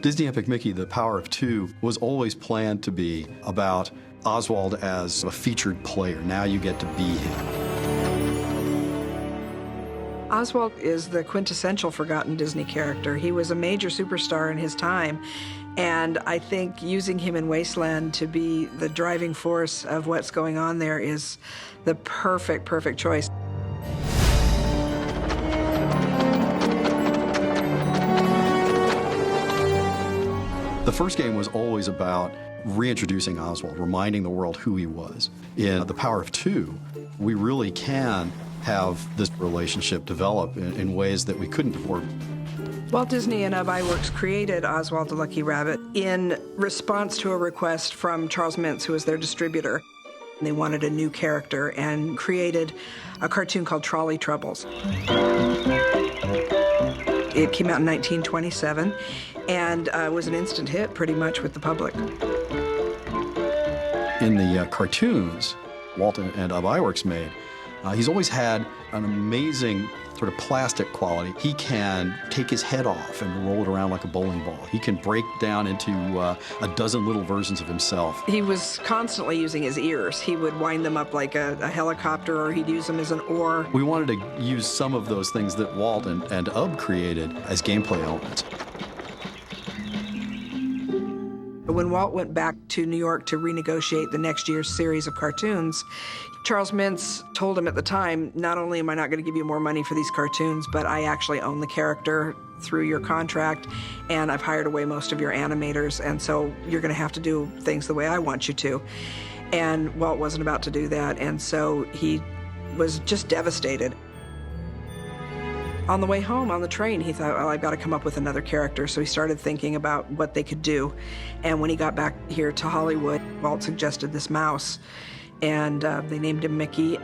Disney Epic Mickey, The Power of Two, was always planned to be about Oswald as a featured player. Now you get to be him. Oswald is the quintessential forgotten Disney character. He was a major superstar in his time, and I think using him in Wasteland to be the driving force of what's going on there is the perfect choice. The first game was always about reintroducing Oswald, reminding the world who he was. In The Power of Two, we really can have this relationship develop in ways that we couldn't before. Walt Disney and Iwerks created Oswald the Lucky Rabbit in response to a request from Charles Mintz, who was their distributor. They wanted a new character and created a cartoon called Trolley Troubles. It came out in 1927 and was an instant hit pretty much with the public. In the cartoons Walt and Iwerks made, he's always had an amazing sort of plastic quality. He can take his head off and roll it around like a bowling ball. He can break down into a dozen little versions of himself. He was constantly using his ears. He would wind them up like a helicopter, or he'd use them as an oar. We wanted to use some of those things that Walt and Ub created as gameplay elements. When Walt went back to New York to renegotiate the next year's series of cartoons, Charles Mintz told him at the time, not only am I not going to give you more money for these cartoons, but I actually own the character through your contract, and I've hired away most of your animators, and so you're going to have to do things the way I want you to. And Walt wasn't about to do that, and so he was just devastated. On the way home, on the train, he thought, well, I've got to come up with another character, so he started thinking about what they could do. And when he got back here to Hollywood, Walt suggested this mouse, and they named him Mickey.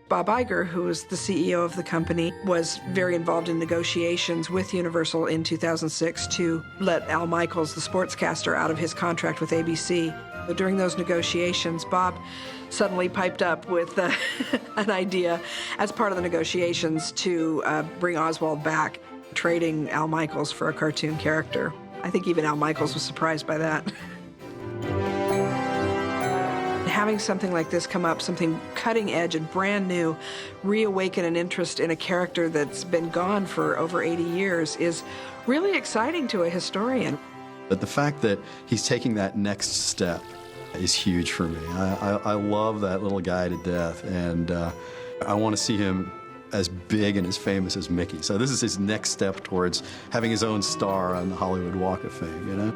Bob Iger, who was the CEO of the company, was very involved in negotiations with Universal in 2006 to let Al Michaels, the sportscaster, out of his contract with ABC. But during those negotiations, Bob suddenly piped up with an idea as part of the negotiations to bring Oswald back, trading Al Michaels for a cartoon character. I think even Al Michaels was surprised by that. Having something like this come up, something cutting edge and brand new, reawaken an interest in a character that's been gone for over 80 years is really exciting to a historian. But the fact that he's taking that next step is huge for me. I love that little guy to death, and I want to see him as big and as famous as Mickey. So this is his next step towards having his own star on the Hollywood Walk of Fame, you know?